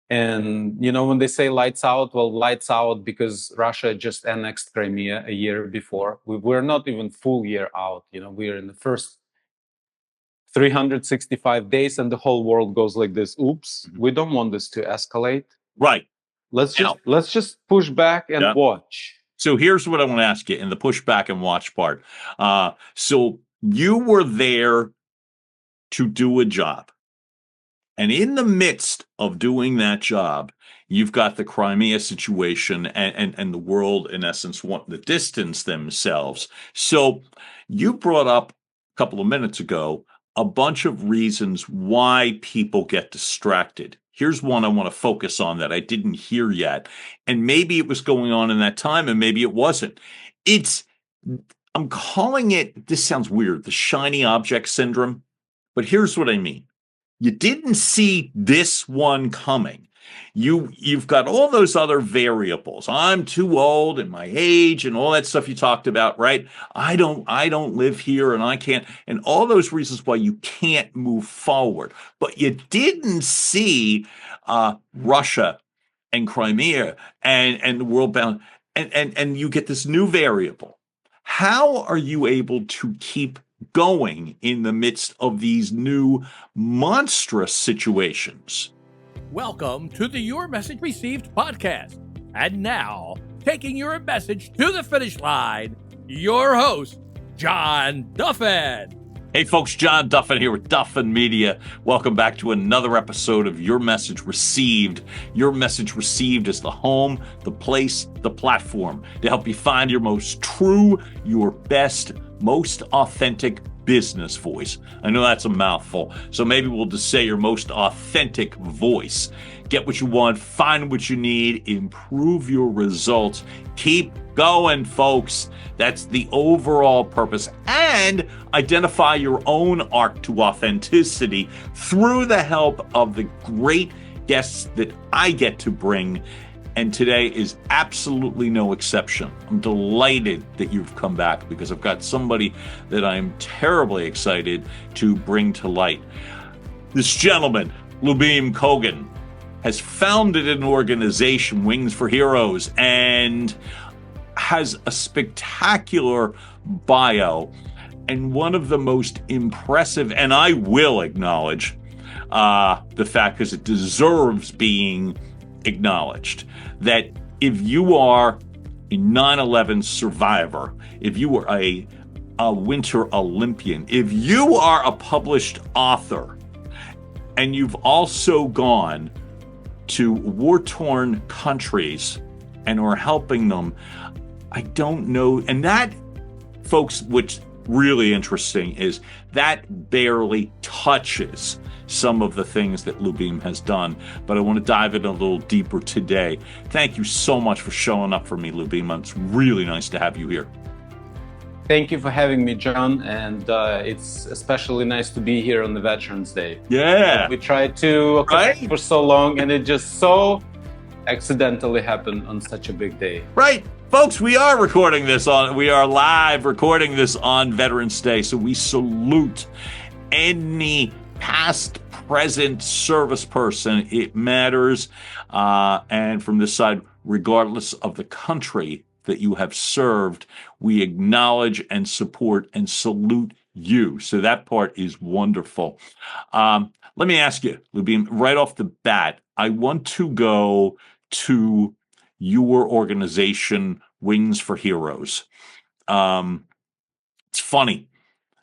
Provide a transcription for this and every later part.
And, when they say lights out, well, lights out because Russia just annexed Crimea a year before. We're not even full year out. We're in the first 365 days and the whole world goes like this. Oops, we don't want this to escalate. Right. Let's just push back and watch. So here's what I want to ask you in the push back and watch part. So you were there to do a job. And in the midst of doing that job, you've got the Crimea situation and the world, in essence, wanting to distance themselves. So you brought up a couple of minutes ago a bunch of reasons why people get distracted. Here's one I want to focus on that I didn't hear yet. And maybe it was going on in that time and maybe it wasn't. I'm calling it, this sounds weird, the shiny object syndrome. But here's what I mean. You didn't see this one coming. You've got all those other variables. I'm too old and my age and all that stuff you talked about, right? I don't live here and I can't, and all those reasons why you can't move forward. But you didn't see Russia and Crimea and the world bound, and you get this new variable. How are you able to keep going in the midst of these new monstrous situations? Welcome to the Your Message Received podcast. And now, taking your message to the finish line, your host, John Duffin. Hey folks, John Duffin here with Duffin Media. Welcome back to another episode of Your Message Received. Your Message Received is the home, the place, the platform to help you find your most true, your best, most authentic business voice. I know that's a mouthful, so maybe we'll just say your most authentic voice. Get what you want, find what you need, improve your results. Keep going, folks. That's the overall purpose. And identify your own arc to authenticity through the help of the great guests that I get to bring. And today is absolutely no exception. I'm delighted that you've come back because I've got somebody that I'm terribly excited to bring to light. This gentleman, Lyubim Kogan, has founded an organization, Wings4 Heroes, and has a spectacular bio and one of the most impressive, and I will acknowledge the fact because it deserves being acknowledged, that if you are a 9/11 survivor, if you were a Winter Olympian, if you are a published author, and you've also gone to war-torn countries and are helping them, I don't know. And that, folks, what's really interesting is that barely touches some of the things that Lyubim has done. But I want to dive in a little deeper today. Thank you so much for showing up for me, Lyubim. It's really nice to have you here. Thank you for having me, John. And it's especially nice to be here on the Veterans Day. Yeah. We tried to occupy for so long, and it just so accidentally happened on such a big day. Right. Folks, we are live recording this on Veterans Day. So we salute any past, present service person. It matters. And from this side, regardless of the country that you have served, we acknowledge and support and salute you. So that part is wonderful. Let me ask you, Lyubim, right off the bat, I want to go to your organization, Wings4 Heroes. It's funny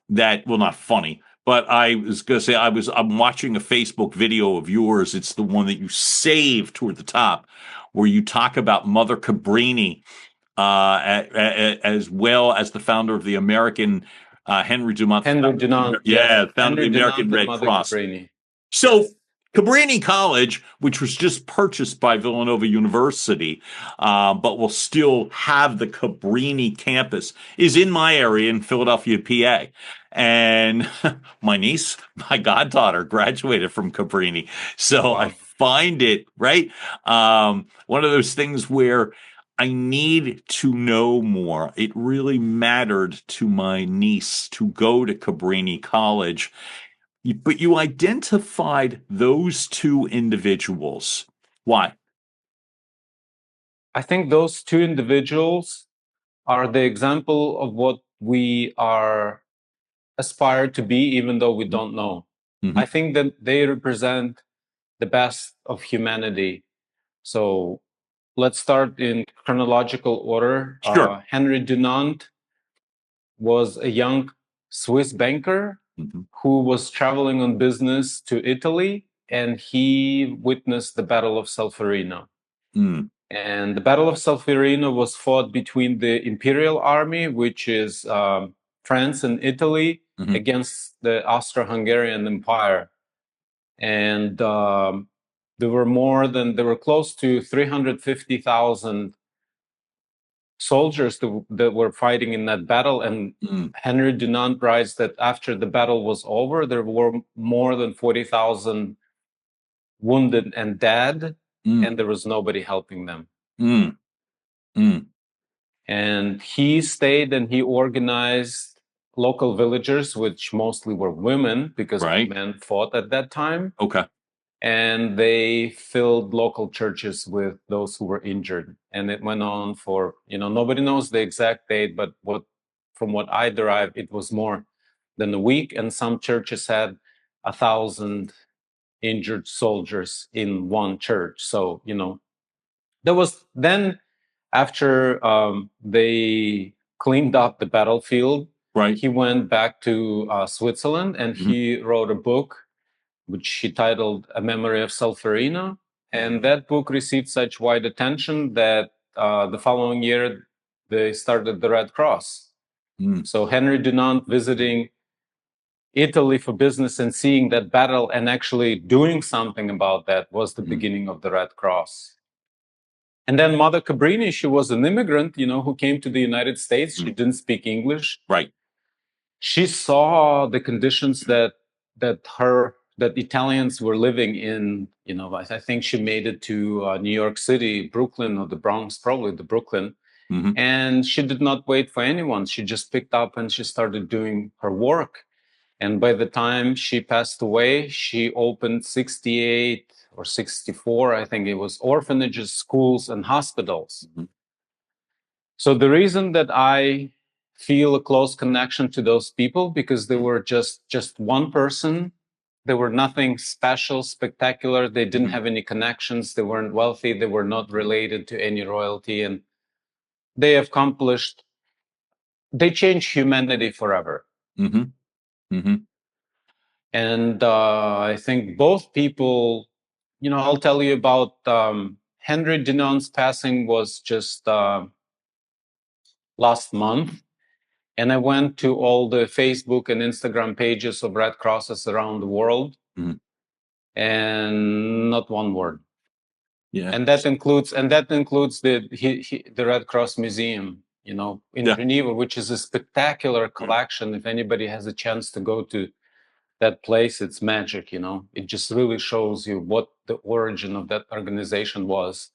that, well, not funny, but I was going to say, I'm watching a Facebook video of yours. It's the one that you saved toward the top, where you talk about Mother Cabrini, as well as the founder of the American, Henry Dunant. Yeah, founder of the American Red Cross. Cabrini. So Cabrini College, which was just purchased by Villanova University, but will still have the Cabrini campus, is in my area in Philadelphia, PA. And my niece, my goddaughter, graduated from Cabrini. So I find it, right, one of those things where I need to know more. It really mattered to my niece to go to Cabrini College. But you identified those two individuals Why? I think those two individuals are the example of what we are aspire to be, even though we don't know. Mhm. I think that they represent the best of humanity. So let's start in chronological order. Sure. Henry Dunant was a young Swiss banker Mhm. who was traveling on business to Italy, and he witnessed the Battle of Solferino. Mm. And the Battle of Solferino was fought between the Imperial Army, which is France and Italy, Mhm. against the Austro-Hungarian Empire. And there were close to 350,000 soldiers that were fighting in that battle. And Mm. Henry Dunant writes that after the battle was over, there were more than 40,000 wounded and dead, Mm. and there was nobody helping them. Mm. Mm. And he stayed and he organized local villagers, which mostly were women because Right. men fought at that time. Okay. And they filled local churches with those who were injured. And it went on for, nobody knows the exact date, but from what I derive, it was more than a week. And some churches had 1,000 injured soldiers in one church. So, there was then, after they cleaned up the battlefield, Right. he went back to Switzerland, and he wrote a book which he titled A Memory of Solferino. And that book received such wide attention that the following year they started the Red Cross. Mm. So Henry Dunant visiting Italy for business and seeing that battle and actually doing something about that was the beginning of the Red Cross. And then Mother Cabrini, she was an immigrant, who came to the United States. She didn't speak English. Right. She saw the conditions that Italians were living in. I think she made it to New York City, Brooklyn, or the Bronx, probably the Brooklyn. Mhm. And she did not wait for anyone. She just picked up and she started doing her work. And by the time she passed away, she opened 68 or 64, I think it was, orphanages, schools, and hospitals. Mhm. So the reason that I feel a close connection to those people, because they were just one person. They were nothing special, spectacular. They didn't have any connections. They weren't wealthy. They were not related to any royalty. And they changed humanity forever. Mm-hmm. Mm-hmm. And I think both people, I'll tell you about Henry Dunant's passing was just last month. And I went to all the Facebook and Instagram pages of Red Crosses around the world, and not one word. Yeah. And that includes the Red Cross Museum, in Geneva, which is a spectacular collection. If anybody has a chance to go to that place, it's magic. It just really shows you what the origin of that organization was.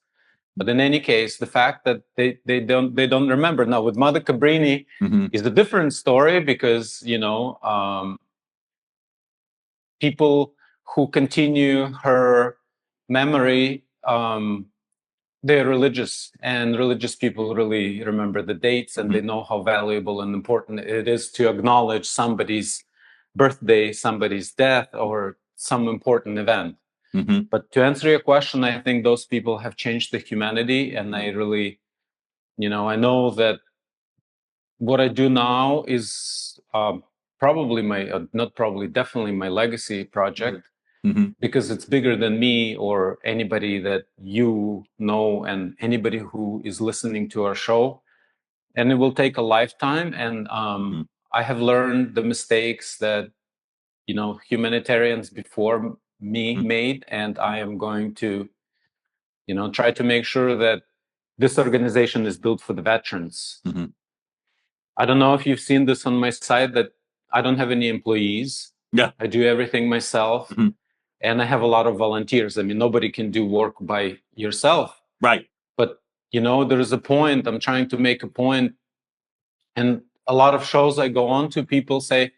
But in any case, the fact that they don't remember now with Mother Cabrini is a different story, because people who continue her memory, they're religious, and religious people really remember the dates, and they know how valuable and important it is to acknowledge somebody's birthday, somebody's death, or some important event. But to answer your question, I think those people have changed the humanity, and I really, I know that what I do now is probably definitely my legacy project, because it's bigger than me or anybody that you know and anybody who is listening to our show. And it will take a lifetime. And I have learned the mistakes that, humanitarians before me made. And I am going to, try to make sure that this organization is built for the veterans. I don't know if you've seen this on my site, that I don't have any employees. Yeah. I do everything myself. And I have a lot of volunteers. I mean, nobody can do work by yourself. Right. But, there is a point, I'm trying to make a point. And a lot of shows I go on to, people say,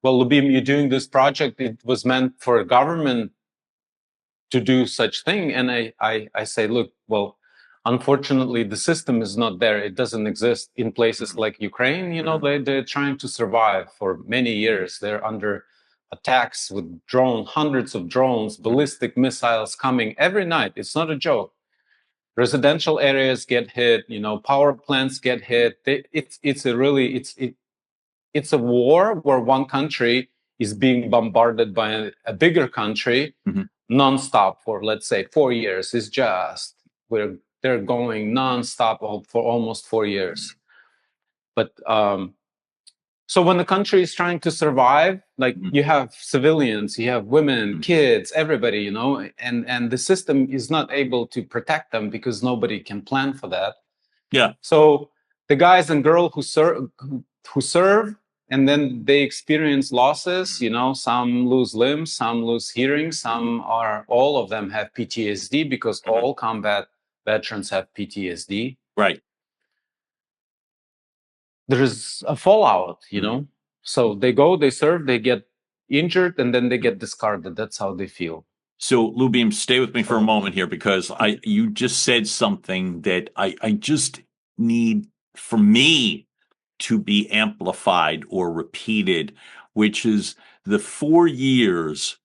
well, Lyubim, you're doing this project. It was meant for a government to do such thing. And I say, look, well, unfortunately, the system is not there. It doesn't exist in places like Ukraine. You know, they're trying to survive for many years. They're under attacks with hundreds of drones, ballistic missiles coming every night. It's not a joke. Residential areas get hit. You know, power plants get hit. It's a war where one country is being bombarded by a bigger country nonstop for, let's say, 4 years. It's just they're going nonstop for almost 4 years. But so when the country is trying to survive, like you have civilians, you have women, kids, everybody, you know, and the system is not able to protect them because nobody can plan for that. Yeah. So the guys and girls who serve, and then they experience losses, you know, some lose limbs, some lose hearing, all of them have PTSD because all combat veterans have PTSD. Right. There's a fallout, you know. So they go, they serve, they get injured, and then they get discarded. That's how they feel. So, Lyubim, stay with me for a moment here, because you just said something that I just need for me to be amplified or repeated, which is the 4 years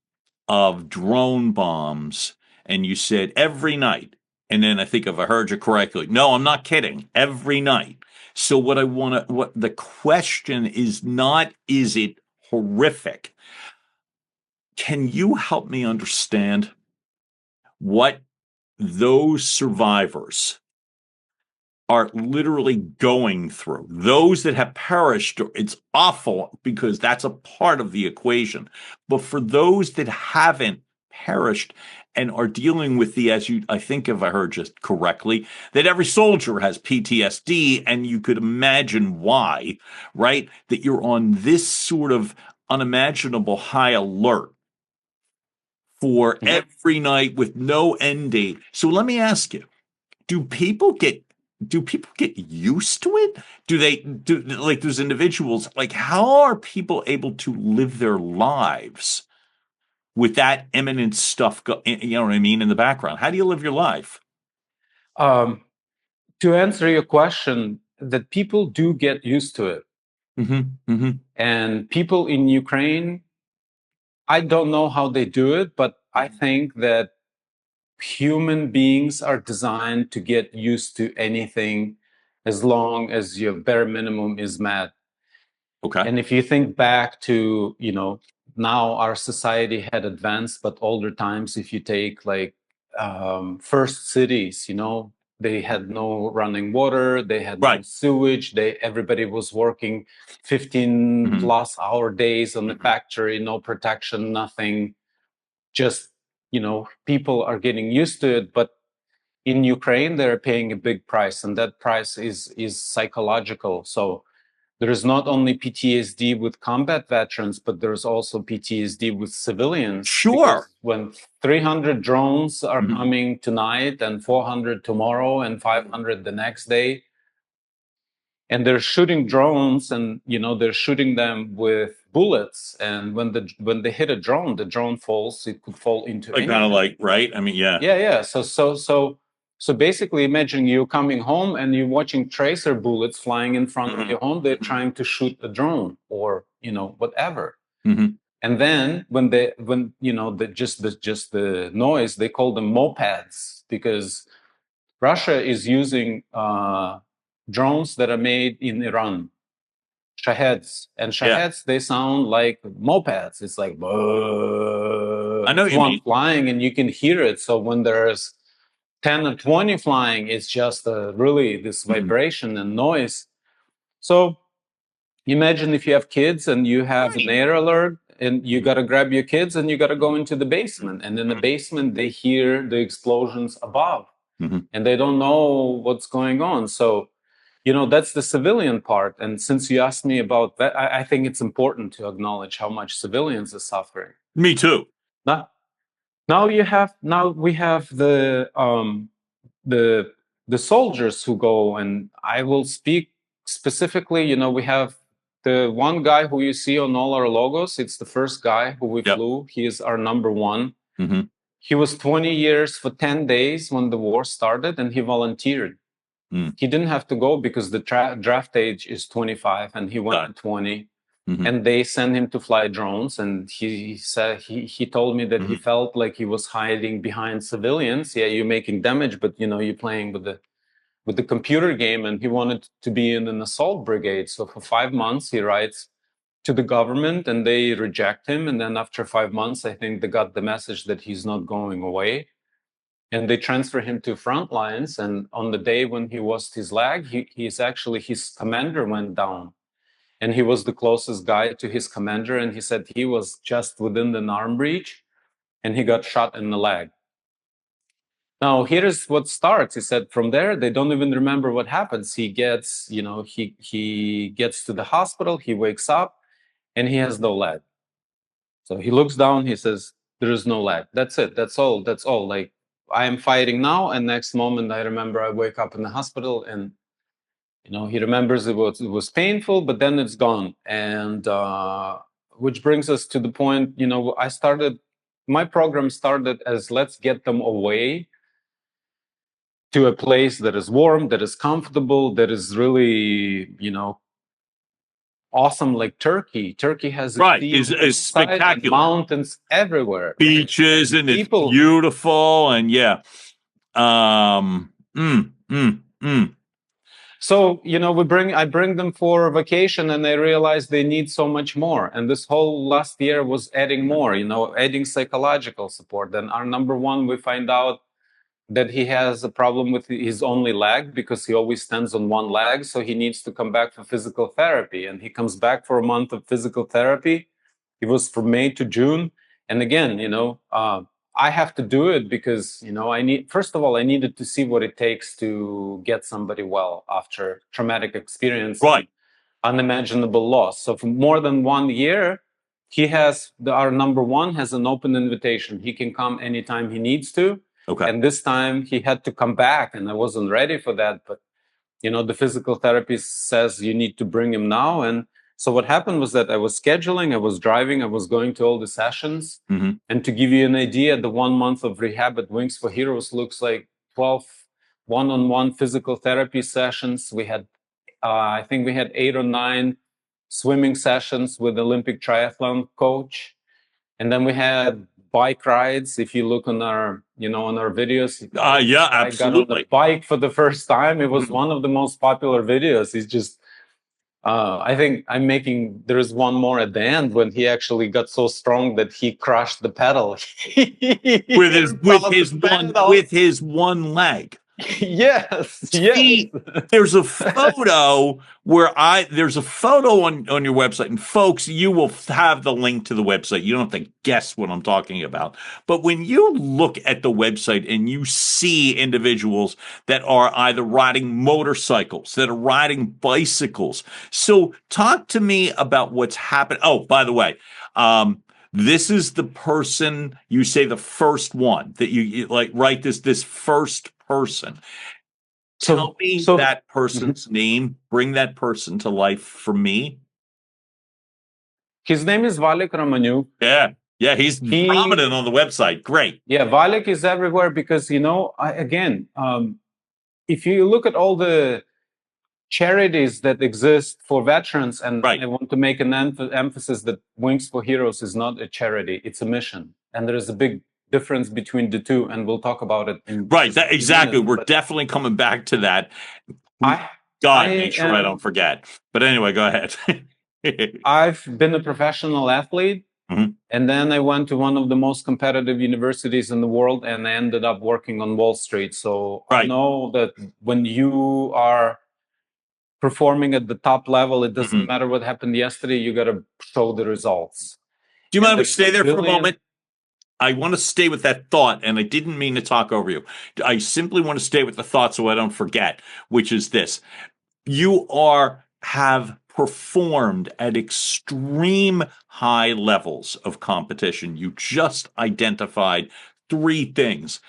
of drone bombs. And you said every night. And then I think if I heard you correctly, no, I'm not kidding, every night. So what the question is not, is it horrific? Can you help me understand what those survivors are literally going through? Those that have perished, it's awful because that's a part of the equation. But for those that haven't perished and are dealing with I think if I heard you correctly, that every soldier has PTSD, and you could imagine why, right? That you're on this sort of unimaginable high alert for every night with no end date. So let me ask you, do people get used to it? Do like those individuals, like how are people able to live their lives with that imminent stuff, you know what I mean, in the background? How do you live your life? To answer your question, that people do get used to it. And people in Ukraine, I don't know how they do it, but I think that human beings are designed to get used to anything as long as your bare minimum is met. Okay. And if you think back to, you know, now our society had advanced, but older times, if you take like first cities, you know, they had no running water, they had no sewage, everybody was working 15 plus hour days on the factory, no protection, nothing. Just, you know, people are getting used to it. But in Ukraine, they're paying a big price, and that price is psychological. So there is not only PTSD with combat veterans, but there's also PTSD with civilians. Sure. When 300 drones are coming tonight and 400 tomorrow and 500 the next day, and they're shooting drones, and you know they're shooting them with bullets, and when they hit a drone, the drone falls. It could fall into like kind of like, right? I mean, yeah. So basically, imagine you coming home and you're watching tracer bullets flying in front of your home. They're trying to shoot a drone or, you know, whatever. And then when you know just the noise, they call them mopeds, because Russia is using drones that are made in Iran, Shaheds, and Shaheds they sound like mopeds. It's like I know you mean flying, and you can hear it. So when there's 10 or 20 flying, it's just really this vibration and noise. So imagine if you have kids and you have an air alert, and you got to grab your kids and you got to go into the basement. And in the basement, they hear the explosions above, and they don't know what's going on. So, you know, that's the civilian part. And since you asked me about that, I think it's important to acknowledge how much civilians are suffering. Me too. Now we have the soldiers who go, and I will speak specifically. You know, we have the one guy who you see on all our logos. It's the first guy who we flew. He is our number one. He was 20 years for 10 days when the war started, and he volunteered. He didn't have to go because the draft age is 25, and he went at 20. And they sent him to fly drones, and he said he told me that he felt like he was hiding behind civilians. Yeah, you're making damage, but you're playing with the computer game, and he wanted to be in an assault brigade. So for 5 months, he writes to the government, and they reject him. And then after 5 months, I think they got the message that he's not going away, and they transfer him to front lines. And on the day when he lost his leg, his commander went down. And he was the closest guy to his commander, and he said he was just within an arm reach, and he got shot in the leg. Now, here's what starts. He said from there, they don't even remember what happens. He gets, he gets to the hospital, he wakes up, and he has no leg. So he looks down, he says, there is no leg. That's it. That's all. That's all. Like, I am fighting now, and next moment I remember I wake up in the hospital, and he remembers it was painful, but then it's gone. And which brings us to the point, my program started as let's get them away to a place that is warm, that is comfortable, that is really, awesome, like Turkey. Turkey has is spectacular, mountains everywhere, beaches, and it's beautiful, and yeah. So, I bring them for vacation, and I realize they need so much more. And this whole last year was adding more, adding psychological support. Then our number one, we find out that he has a problem with his only leg because he always stands on one leg. So he needs to come back for physical therapy. And he comes back for a month of physical therapy. It was from May to June. And again, I have to do it because, first of all, I needed to see what it takes to get somebody well after traumatic experience, right? Unimaginable loss. So for more than 1 year, our number one has an open invitation. He can come anytime he needs to. Okay. And this time he had to come back, and I wasn't ready for that. But, the physical therapist says you need to bring him now. And so what happened was that I was scheduling, I was driving, I was going to all the sessions. And to give you an idea, the 1 month of rehab at Wings4 Heroes looks like 12 one-on-one physical therapy sessions. We had, I think we had 8 or 9 swimming sessions with Olympic triathlon coach. And then we had bike rides. If you look on our, on our videos. Yeah, absolutely. I got on the bike for the first time. It was one of the most popular videos. It's just, I think there is one more at the end when he actually got so strong that he crushed the pedal. with his one leg. Yes. See, there's a photo there's a photo on your website, and folks, you will have the link to the website. You don't have to guess what I'm talking about. But when you look at the website and you see individuals that are either riding motorcycles, that are riding bicycles. So talk to me about what's happened. Oh, by the way, this is the person, you say the first one that you like, write this first person. Tell me that person's name. Bring that person to life for me. His name is Valek Romaniuk. Yeah, he's prominent on the website. Great. Yeah, Valek is everywhere because, if you look at all the charities that exist for veterans, and right. I want to make an emphasis that Wings4 Heroes is not a charity, it's a mission. And there is a big difference between the two, and we'll talk about it. Exactly. We're definitely coming back to that. Make sure I don't forget. But anyway, go ahead. I've been a professional athlete, and then I went to one of the most competitive universities in the world, and I ended up working on Wall Street. So I know that when you are performing at the top level, it doesn't matter what happened yesterday, you got to show the results. Do you mind if we stay there for a moment? I want to stay with that thought, and I didn't mean to talk over you. I simply want to stay with the thought so I don't forget, which is this. You have performed at extreme high levels of competition. You just identified 3 things: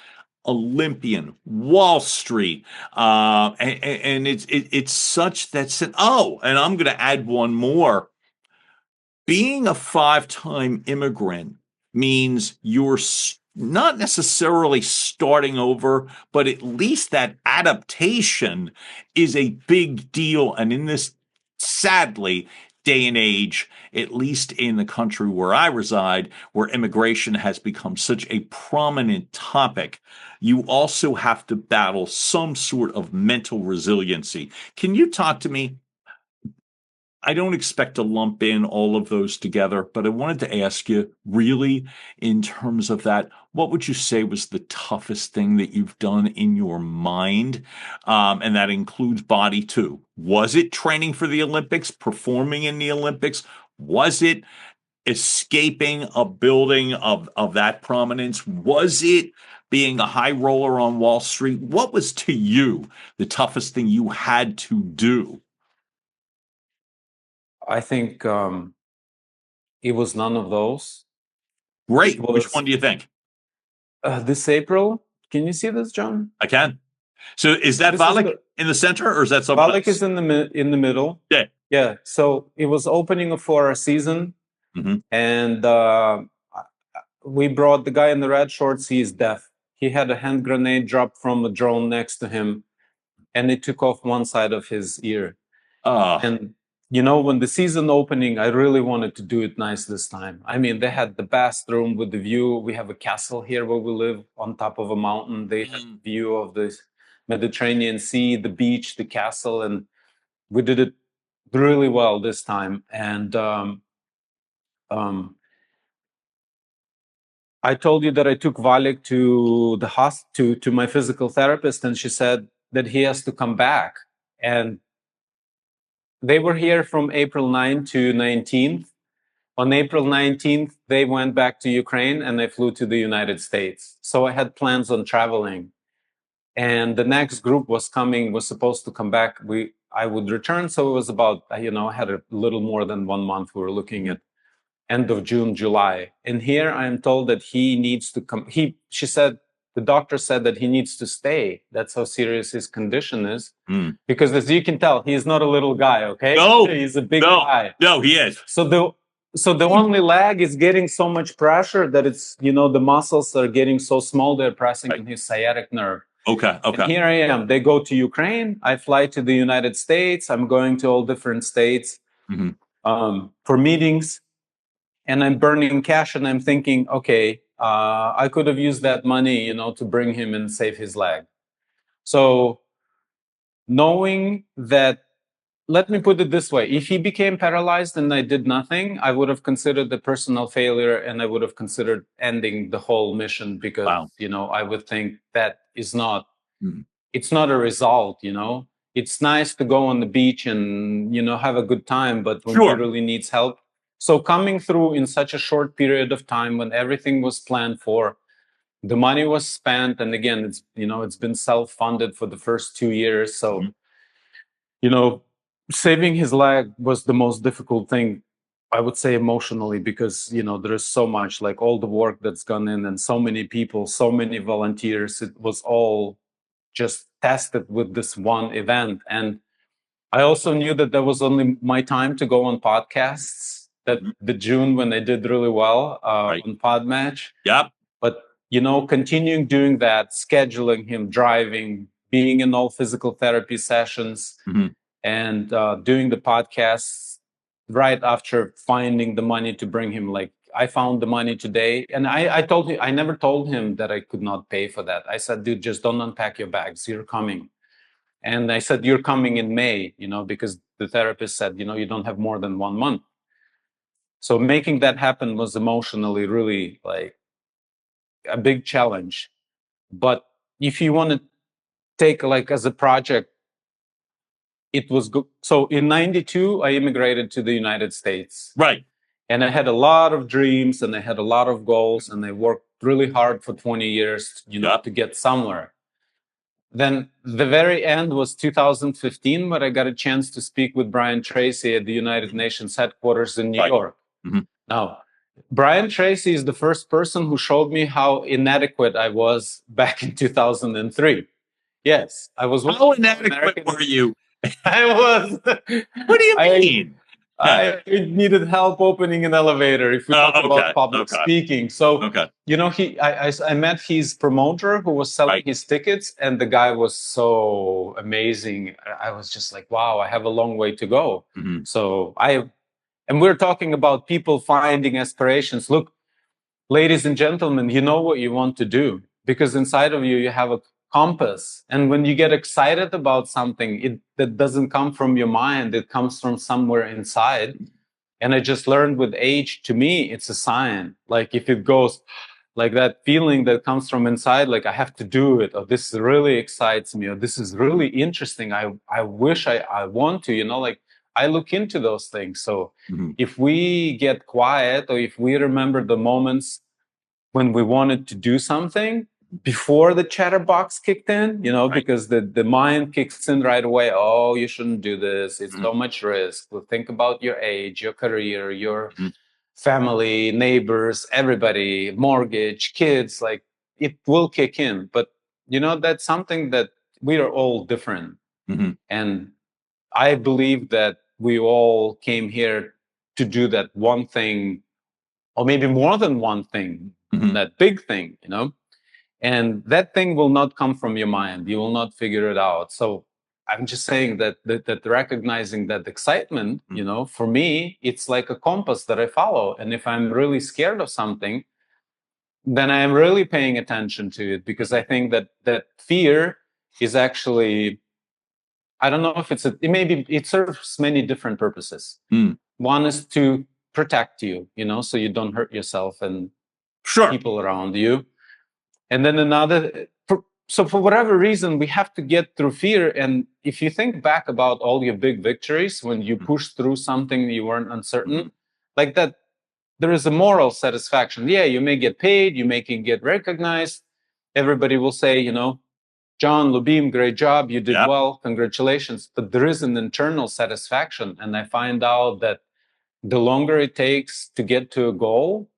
Olympian, Wall Street, and it's such that. And I'm going to add one more. Being a 5-time immigrant means you're not necessarily starting over, but at least that adaptation is a big deal. And in this, sadly, day and age, at least in the country where I reside, where immigration has become such a prominent topic, you also have to battle some sort of mental resiliency. Can you talk to me? I don't expect to lump in all of those together, but I wanted to ask you, really, in terms of that, what would you say was the toughest thing that you've done in your mind? And that includes body too. Was it training for the Olympics, performing in the Olympics? Was it escaping a building of that prominence? Was it being a high roller on Wall Street? What was to you the toughest thing you had to do? I think it was none of those. Great. Was, which one do you think? This April. Can you see this, John? I can. So is that Valak in the center, or is that something? Valak is in the middle. Yeah. Yeah. So it was opening for a season, and we brought the guy in the red shorts. He is deaf. He had a hand grenade dropped from a drone next to him, and it took off one side of his ear. And you know, when the season opening, I really wanted to do it nice this time. I mean, they had the bathroom with the view. We have a castle here where we live on top of a mountain. They had a view of the Mediterranean Sea, the beach, the castle, and we did it really well this time. And I told you that I took Valek to the to my physical therapist, and she said that he has to come back. And they were here from April 9 to 19th. On April 19th, they went back to Ukraine and I flew to the United States. So I had plans on traveling. And the next group was supposed to come back. I would return. So it was about, I had a little more than 1 month. We were looking at end of June, July. And here I am told that he needs to come. The doctor said that he needs to stay. That's how serious his condition is. Because as you can tell, he's not a little guy, okay? No. He's a big guy. No, he is. So the only leg is getting so much pressure that it's, the muscles are getting so small, they're pressing on his sciatic nerve. Okay. And here I am. They go to Ukraine. I fly to the United States. I'm going to all different states for meetings. And I'm burning cash and I'm thinking, okay, I could have used that money, to bring him and save his leg. So knowing that, let me put it this way. If he became paralyzed and I did nothing, I would have considered the personal failure and I would have considered ending the whole mission because, I would think that is not, it's not a result, It's nice to go on the beach and, have a good time, but when he really needs help. So coming through in such a short period of time when everything was planned for, the money was spent, and again, it's been self-funded for the first 2 years. So, saving his leg was the most difficult thing, I would say, emotionally, because, there is so much, like all the work that's gone in and so many people, so many volunteers. It was all just tested with this one event. And I also knew that there was only my time to go on podcasts. That the June when I did really well on Podmatch. Yep. But, continuing doing that, scheduling him, driving, being in all physical therapy sessions and doing the podcasts right after finding the money to bring him. Like I found the money today. And I told him, I never told him that I could not pay for that. I said, dude, just don't unpack your bags. You're coming. And I said, you're coming in May, because the therapist said, you don't have more than 1 month. So making that happen was emotionally really like a big challenge. But if you want to take like as a project, it was good. So in 92, I immigrated to the United States. Right. And I had a lot of dreams and I had a lot of goals and I worked really hard for 20 years, to get somewhere. Then the very end was 2015, where I got a chance to speak with Brian Tracy at the United Nations headquarters in New York. Now, Brian Tracy is the first person who showed me how inadequate I was back in 2003. Yes, I was. How inadequate were you? I was. What do you mean? I needed help opening an elevator if we talk about public speaking. So, I met his promoter who was selling his tickets, and the guy was so amazing. I was just like, wow, I have a long way to go. So and we're talking about people finding aspirations. Look, ladies and gentlemen, you know what you want to do because inside of you have a compass. And when you get excited about something, that doesn't come from your mind, it comes from somewhere inside. And I just learned with age, to me, it's a sign. Like if it goes like that feeling that comes from inside, like I have to do it, or this really excites me, or this is really interesting. I wish I want to, like I look into those things. So if we get quiet, or if we remember the moments when we wanted to do something before the chatterbox kicked in, because the mind kicks in right away. Oh, you shouldn't do this. It's so much risk. Well, think about your age, your career, your family, neighbors, everybody, mortgage, kids, like it will kick in. But, that's something that we are all different. And I believe that we all came here to do that one thing, or maybe more than one thing, that big thing, and that thing will not come from your mind. You will not figure it out. So I'm just saying that recognizing that excitement, for me, it's like a compass that I follow. And if I'm really scared of something, then I'm really paying attention to it, because I think that fear is actually, I don't know if it serves many different purposes. One is to protect you, so you don't hurt yourself and people around you. And then another, so for whatever reason, we have to get through fear. And if you think back about all your big victories, when you push through something you weren't uncertain, like that, there is a moral satisfaction. Yeah, you may get paid, you may get recognized. Everybody will say, John, Lyubim, great job, you did well, congratulations. But there is an internal satisfaction. And I find out that the longer it takes to get to a goal,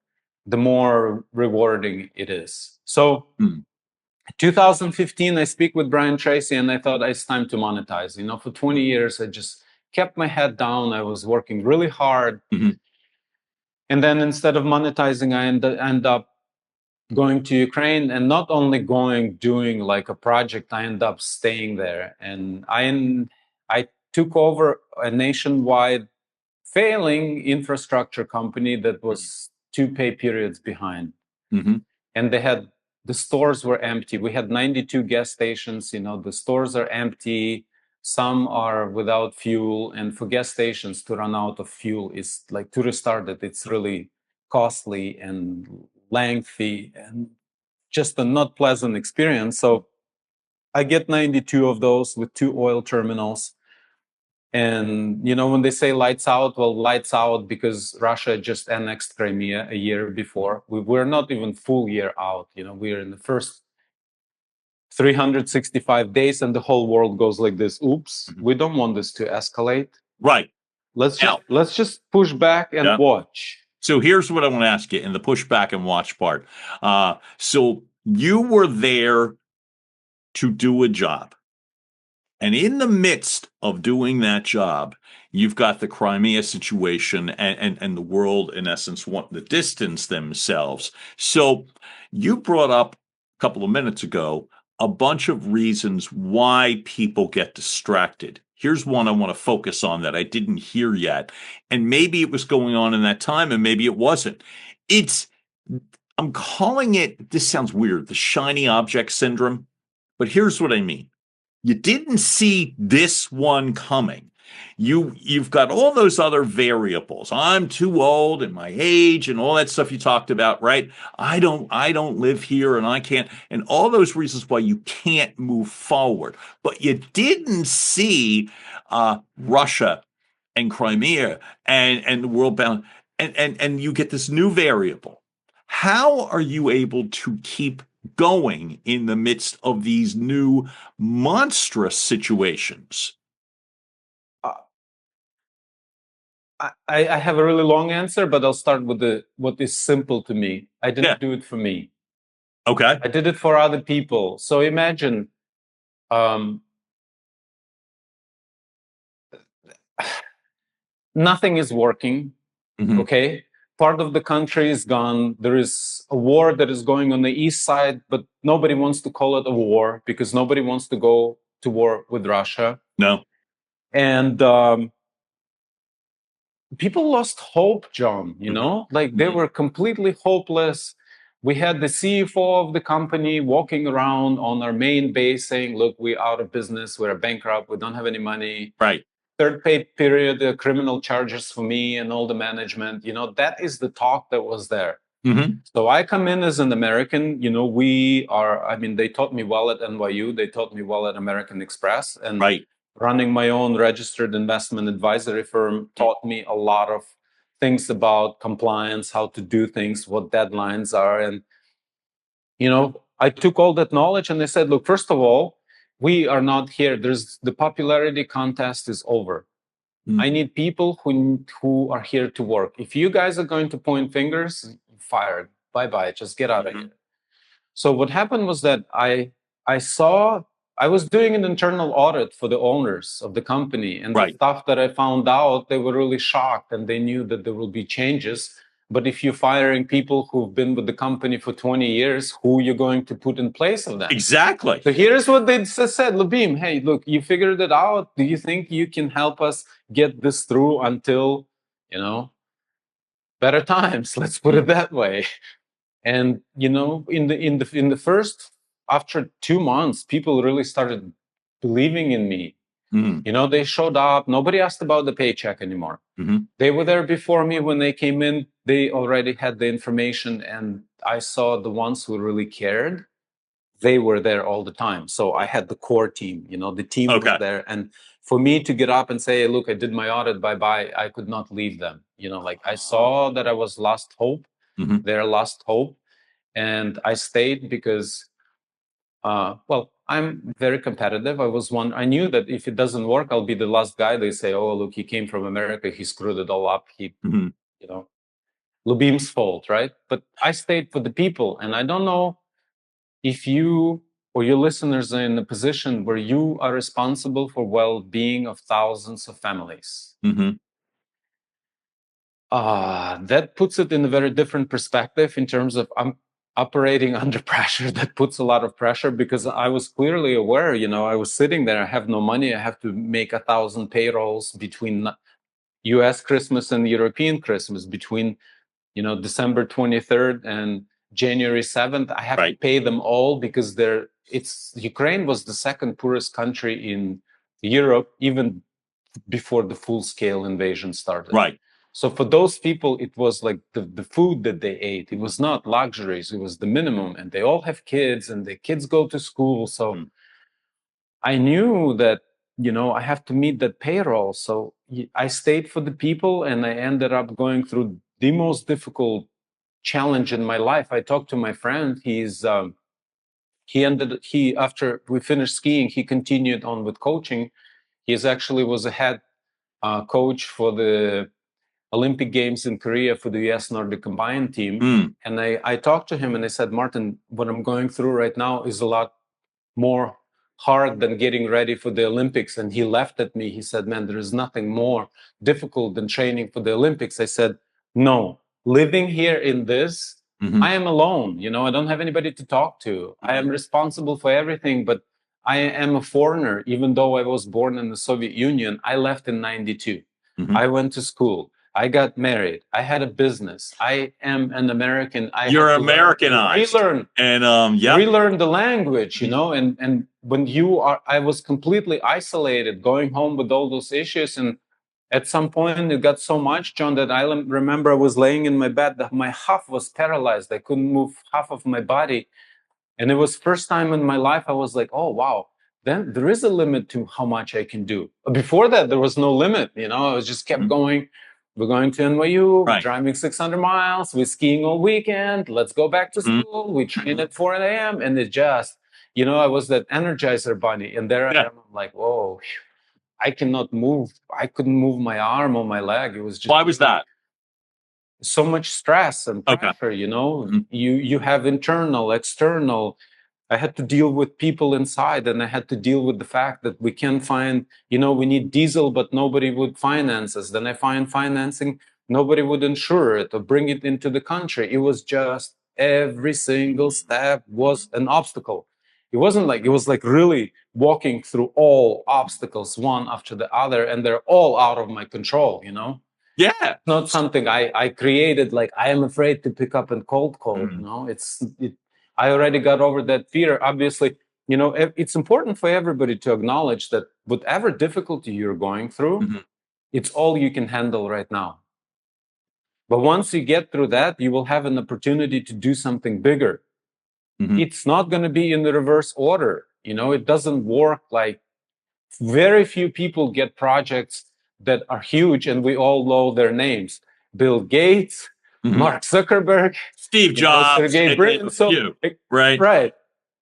the more rewarding it is. So 2015, I speak with Brian Tracy, and I thought it's time to monetize. For 20 years, I just kept my head down. I was working really hard. And then instead of monetizing, I end up going to Ukraine, and not only doing like a project, I end up staying there. And I took over a nationwide failing infrastructure company that was 2 pay periods behind. And the stores were empty. We had 92 gas stations. The stores are empty. Some are without fuel. And for gas stations to run out of fuel is like, to restart it, it's really costly and lengthy and just a not pleasant experience. So I get 92 of those with 2 oil terminals. And, when they say lights out, well, lights out because Russia just annexed Crimea a year before. We're not even full year out. We're in the first 365 days and the whole world goes like this. Oops, we don't want this to escalate. Right. Let's just push back and watch. So here's what I want to ask you in the push back and watch part. So you were there to do a job. And in the midst of doing that job, you've got the Crimea situation and the world, in essence, wanting to distance themselves. So you brought up a couple of minutes ago a bunch of reasons why people get distracted. Here's one I want to focus on that I didn't hear yet. And maybe it was going on in that time and maybe it wasn't. I'm calling it, this sounds weird, the shiny object syndrome. But here's what I mean. You didn't see this one coming. You've got all those other variables. I'm too old and my age and all that stuff you talked about, right? I don't live here and I can't, and all those reasons why you can't move forward. But you didn't see Russia and Crimea and the world bound, and you get this new variable. How are you able to keep going in the midst of these new monstrous situations? I have a really long answer, but I'll start with what is simple to me. I didn't do it for me. Okay. I did it for other people. So imagine, nothing is working. Mhm. Okay. Part of the country is gone. There is a war that is going on the east side, but nobody wants to call it a war because nobody wants to go to war with Russia. No. And people lost hope, John, like they were completely hopeless. We had the CFO of the company walking around on our main base saying, look, we're out of business, we're bankrupt, we don't have any money. Right. Third pay period, the criminal charges for me and all the management. That is the talk that was there. Mhm. So I come in as an American. They taught me well at NYU. They taught me well at American Express. And Right. running my own registered investment advisory firm taught me a lot of things about compliance, how to do things, what deadlines are. And, I took all that knowledge and I said, look, first of all, we are not here. The popularity contest is over. Mm. I need people who are here to work. If you guys are going to point fingers, fired. Bye-bye. Just get out of here. So what happened was that I was doing an internal audit for the owners of the company, and Right. the stuff that I found out, they were really shocked, and they knew that there will be changes. But if you're firing people who've been with the company for 20 years, who are you going to put in place of them? Exactly. So here's what they said, Lyubim, hey, look, you figured it out. Do you think you can help us get this through until, better times? Let's put it that way. And in the first, after 2 months, people really started believing in me. Mm. They showed up. Nobody asked about the paycheck anymore. Mhm. They were there before me. When they came in, they already had the information, and I saw the ones who really cared. They were there all the time. So I had the core team. The team Okay. was there, and for me to get up and say, "Look, I did my audit. Bye bye," I could not leave them. I saw that I was lost hope. Mhm. Their lost hope. And I stayed because, I'm very competitive. I knew that if it doesn't work, I'll be the last guy. They say, oh, look, he came from America. He screwed it all up. Mhm. Lyubim's fault, right? But I stayed for the people. And I don't know if you or your listeners are in a position where you are responsible for well-being of thousands of families. Mhm. That puts it in a very different perspective in terms of operating under pressure. That puts a lot of pressure because I was clearly aware, I was sitting there, I have no money, I have to make 1,000 payrolls between US Christmas and European Christmas, between, December 23rd and January 7th. I have to pay them all because Ukraine was the second poorest country in Europe, even before the full-scale invasion started. Right. So for those people, it was like the food that they ate. It was not luxuries. It was the minimum. And they all have kids and the kids go to school. So I knew that, I have to meet that payroll. So I stayed for the people, and I ended up going through the most difficult challenge in my life. I talked to my friend. After we finished skiing, he continued on with coaching. He was a head coach for the Olympic Games in Korea for the US Nordic combined team. And I talked to him and I said, Martin, what I'm going through right now is a lot more hard than getting ready for the Olympics. And he laughed at me. He said, man, there is nothing more difficult than training for the Olympics. I said, no, living here in this, I am alone. I don't have anybody to talk to. I am responsible for everything, but I am a foreigner. Even though I was born in the Soviet Union, I left in 92. I went to school. I got married. I had a business. I am an American. You're Americanized. Relearn the language, and when I was completely isolated, going home with all those issues. And at some point it got so much, John, that I remember I was laying in my bed, that my half was paralyzed. I couldn't move half of my body. And it was first time in my life I was like, oh, wow. Then there is a limit to how much I can do. Before that, there was no limit. I was just kept going. We're going to NYU, we're driving 600 miles, we're skiing all weekend, let's go back to school, we train at 4 a.m. And it just, I was that Energizer bunny. And there I am, I'm like, whoa, I cannot move. I couldn't move my arm or my leg. It was just. Why was that? So much stress and pressure, you have internal, external. I had to deal with people inside, and I had to deal with the fact that we can't find, we need diesel, but nobody would finance us. Then I find financing, nobody would insure it or bring it into the country. It was just every single step was an obstacle. It wasn't like, it was like really walking through all obstacles one after the other, and they're all out of my control, Yeah. It's not something I created, like I am afraid to pick up and cold call, I already got over that fear. Obviously, it's important for everybody to acknowledge that whatever difficulty you're going through, it's all you can handle right now. But once you get through that, you will have an opportunity to do something bigger. It's not going to be in the reverse order. It doesn't work. Like, very few people get projects that are huge, and we all know their names: Bill Gates, Mark Zuckerberg, Steve Jobs, Sergey Brin. Right.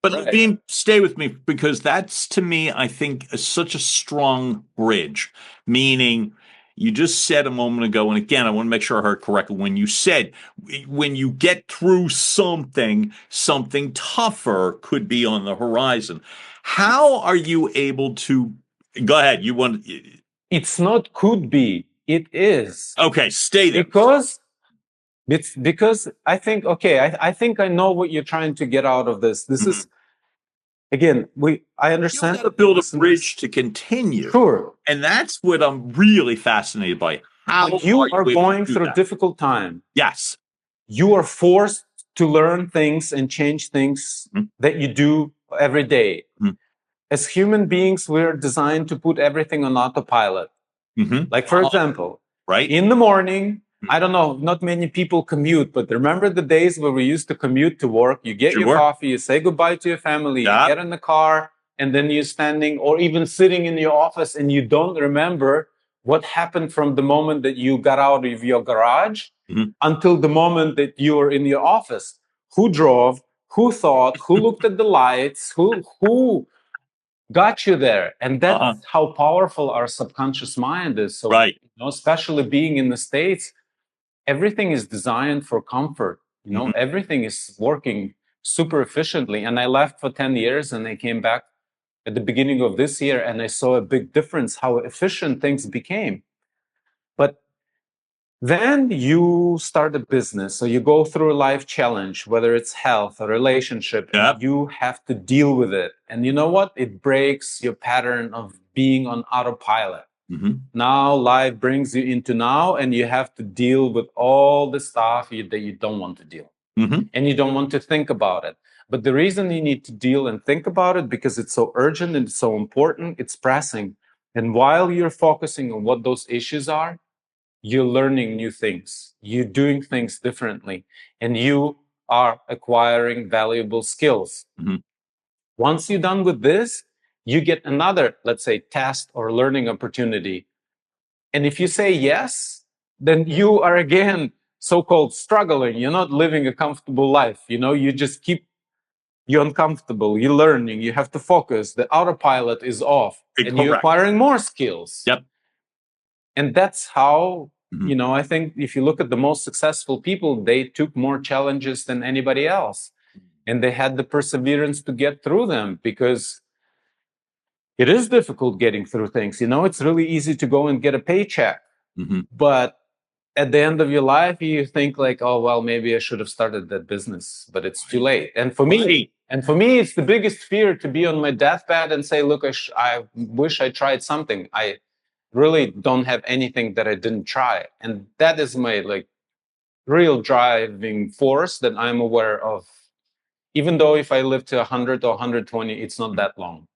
But Lyubim, stay with me, because that's, to me, I think, such a strong bridge. Meaning, you just said a moment ago, and again, I want to make sure I heard correctly, when you said, when you get through something tougher could be on the horizon. How are you able to, go ahead, you want... It's not could be, it is. Okay, stay there. Because I think, I think I know what you're trying to get out of this. This is, again, I understand. You got to build a bridge to continue. Sure. And that's what I'm really fascinated by. How you are going through a difficult time. Yes. You are forced to learn things and change things that you do every day. As human beings, we're designed to put everything on autopilot. Like, for example, in the morning, I don't know, not many people commute, but remember the days where we used to commute to work? You get your coffee, you say goodbye to your family, you get in the car, and then you're standing or even sitting in your office, and you don't remember what happened from the moment that you got out of your garage until the moment that you were in your office. Who drove? Who thought? Who looked at the lights? Who got you there? And that's how powerful our subconscious mind is. So, especially being in the States, everything is designed for comfort. Everything is working super efficiently. And I left for 10 years and I came back at the beginning of this year, and I saw a big difference, how efficient things became. But then you start a business, so you go through a life challenge, whether it's health or relationship, and you have to deal with it. And you know what? It breaks your pattern of being on autopilot. Now life brings you into now, and you have to deal with all the stuff that you don't want to deal. And you don't want to think about it. But the reason you need to deal and think about it, because it's so urgent and it's so important, it's pressing. And while you're focusing on what those issues are, you're learning new things. You're doing things differently. And you are acquiring valuable skills. Once you're done with this, you get another, let's say, task or learning opportunity. And if you say yes, then you are again so-called struggling. You're not living a comfortable life. You just you're uncomfortable, you're learning, you have to focus, the autopilot is off, and you're acquiring more skills. And that's how, I think if you look at the most successful people, they took more challenges than anybody else. And they had the perseverance to get through them, because it is difficult getting through things. It's really easy to go and get a paycheck. But at the end of your life, you think like, oh, well, maybe I should have started that business, but it's too late. And for me, it's the biggest fear to be on my deathbed and say, look, I wish I tried something. I really don't have anything that I didn't try. And that is my real driving force that I'm aware of. Even though if I live to 100 or 120, it's not that long.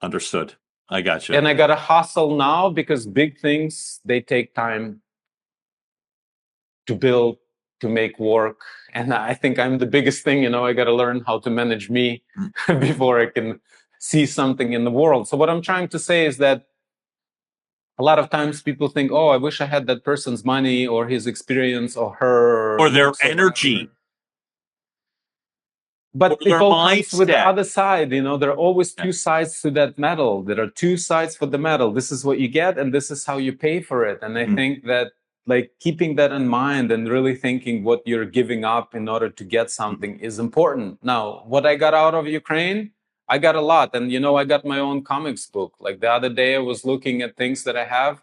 Understood. I got you. And I got to hustle now, because big things, they take time to build, to make work. And I think I'm the biggest thing, I got to learn how to manage me before I can see something in the world. So what I'm trying to say is that a lot of times people think, oh, I wish I had that person's money or his experience or her. Or their energy. But it all comes with the other side. There are always two sides to that medal. There are two sides for the medal. This is what you get, and this is how you pay for it. And I think that like keeping that in mind and really thinking what you're giving up in order to get something is important. Now, what I got out of Ukraine, I got a lot. And, I got my own comics book. Like the other day, I was looking at things that I have.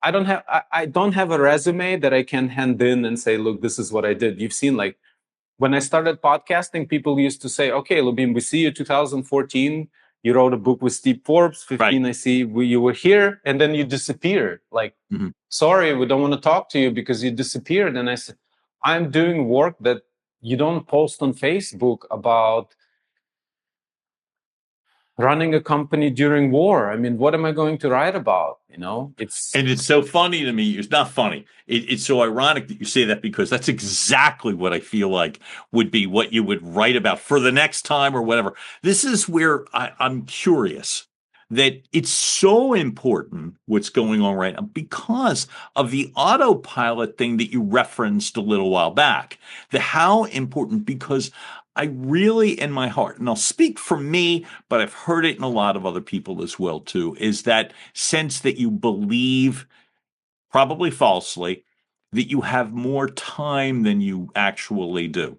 I don't have a resume that I can hand in and say, look, this is what I did. You've seen, like, when I started podcasting, people used to say, okay, Lyubim, we see you 2014. You wrote a book with Steve Forbes. 15, right. I see you were here, and then you disappeared. Like, sorry, we don't want to talk to you because you disappeared. And I said, I'm doing work that you don't post on Facebook about running a company during war. I mean, what am I going to write about? It's so funny to me. It's not funny. It's so ironic that you say that, because that's exactly what I feel like would be what you would write about for the next time or whatever. This is where I'm curious that it's so important what's going on right now because of the autopilot thing that you referenced a little while back. How important, because I really, in my heart, and I'll speak for me, but I've heard it in a lot of other people as well, too, is that sense that you believe, probably falsely, that you have more time than you actually do.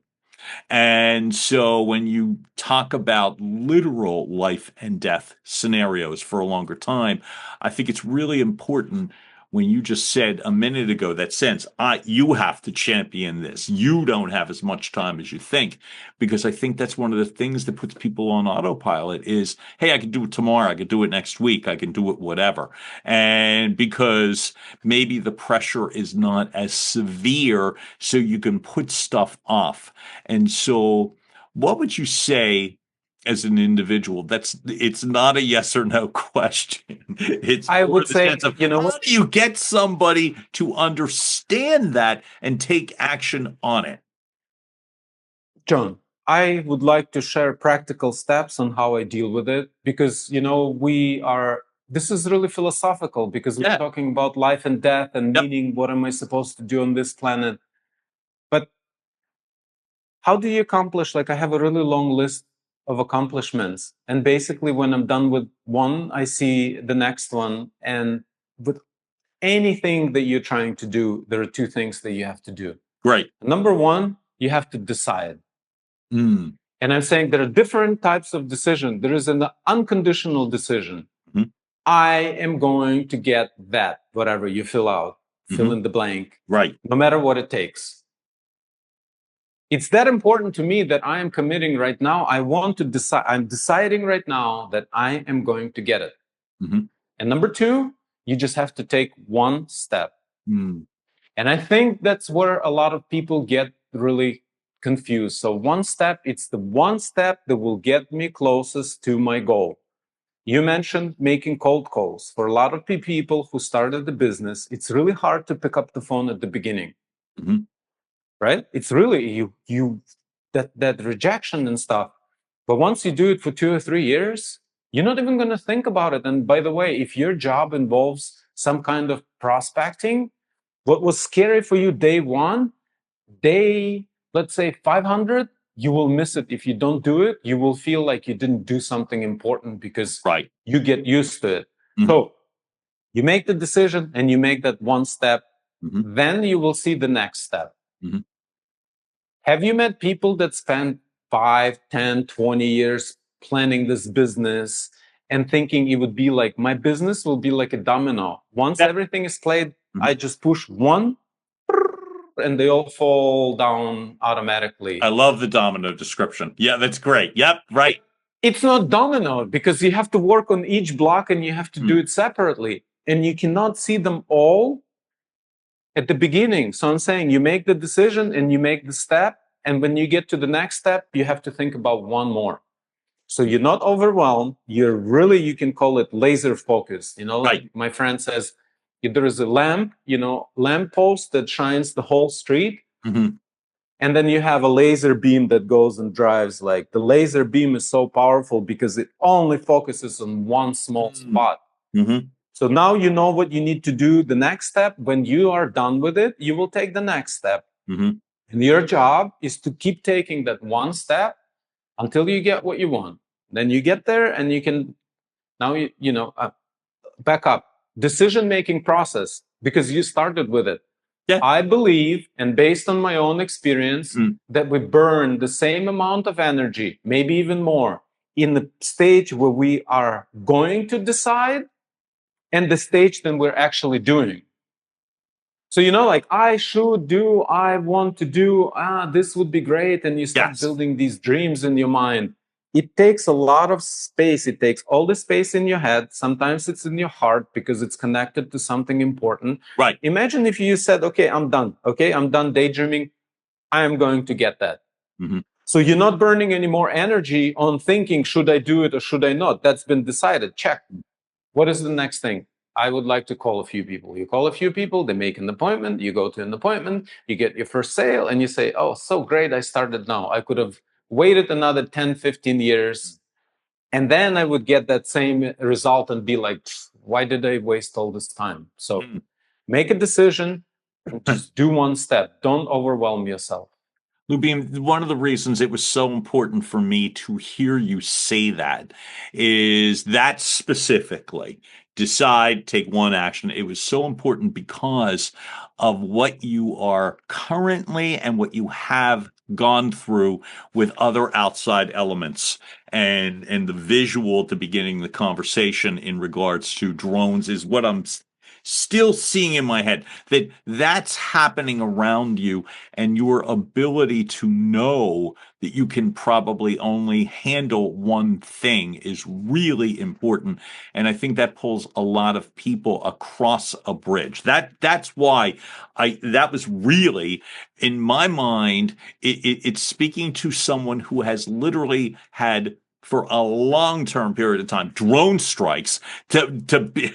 And so when you talk about literal life and death scenarios for a longer time, I think it's really important when you just said a minute ago, that sense, you have to champion this. You don't have as much time as you think, because I think that's one of the things that puts people on autopilot is, hey, I can do it tomorrow. I can do it next week. I can do it whatever. And because maybe the pressure is not as severe, so you can put stuff off. And so what would you say as an individual? It's not a yes or no question. It's I would say, how do you get somebody to understand that and take action on it? John, I would like to share practical steps on how I deal with it, because, this is really philosophical, because we're talking about life and death and meaning, what am I supposed to do on this planet? But how do you accomplish, I have a really long list of accomplishments. And basically when I'm done with one, I see the next one. And with anything that you're trying to do, there are two things that you have to do. Right. Number one, you have to decide. And I'm saying there are different types of decision. There is an unconditional decision. I am going to get that, whatever you fill out, fill in the blank, right? No matter what it takes. It's that important to me that I am committing right now. I want to decide. I'm deciding right now that I am going to get it. And number two, you just have to take one step. And I think that's where a lot of people get really confused. So one step, it's the one step that will get me closest to my goal. You mentioned making cold calls. For a lot of people who started the business, it's really hard to pick up the phone at the beginning. Right? It's really that rejection and stuff. But once you do it for 2 or 3 years, you're not even going to think about it. And by the way, if your job involves some kind of prospecting, what was scary for you day one, let's say 500, you will miss it. If you don't do it, you will feel like you didn't do something important, because you get used to it. So you make the decision and you make that one step, then you will see the next step. Have you met people that spend 5, 10, 20 years planning this business and thinking it would be like, my business will be like a domino. Once everything is played, I just push one and they all fall down automatically. I love the domino description. Yeah, that's great. Yep, right. It's not domino, because you have to work on each block and you have to do it separately. And you cannot see them all at the beginning. So I'm saying you make the decision and you make the step. And when you get to the next step, you have to think about one more. So you're not overwhelmed. You can call it laser focused. Like my friend says, there is a lamp post that shines the whole street. And then you have a laser beam that goes and drives. Like, the laser beam is so powerful because it only focuses on one small spot. So now you know what you need to do the next step. When you are done with it, you will take the next step. And your job is to keep taking that one step until you get what you want. Then you get there and you can, now back up. Decision-making process. because you started with it. Yeah. I believe, and based on my own experience, that we burn the same amount of energy, maybe even more, in the stage where we are going to decide and the stage that we're actually doing. So, like I want to do, this would be great. And you start building these dreams in your mind. It takes a lot of space. It takes all the space in your head. Sometimes it's in your heart because it's connected to something important. Right. Imagine if you said, okay, I'm done. Okay, I'm done daydreaming. I am going to get that. So you're not burning any more energy on thinking, should I do it or should I not? That's been decided. Check. What is the next thing? I would like to call a few people. You call a few people, they make an appointment, you go to an appointment, you get your first sale, and you say, oh, so great, I started now. I could have waited another 10, 15 years, and then I would get that same result and be like, why did I waste all this time? So make a decision, and just do one step. Don't overwhelm yourself. Lyubim, one of the reasons it was so important for me to hear you say that is that specifically, decide, take one action. It was so important because of what you are currently and what you have gone through with other outside elements. And the visual at the beginning of the conversation in regards to drones is what I'm still seeing in my head, that's happening around you, and your ability to know that you can probably only handle one thing is really important. And I think that pulls a lot of people across a bridge. That's why that was really, in my mind, it's speaking to someone who has literally had, for a long-term period of time, drone strikes to be,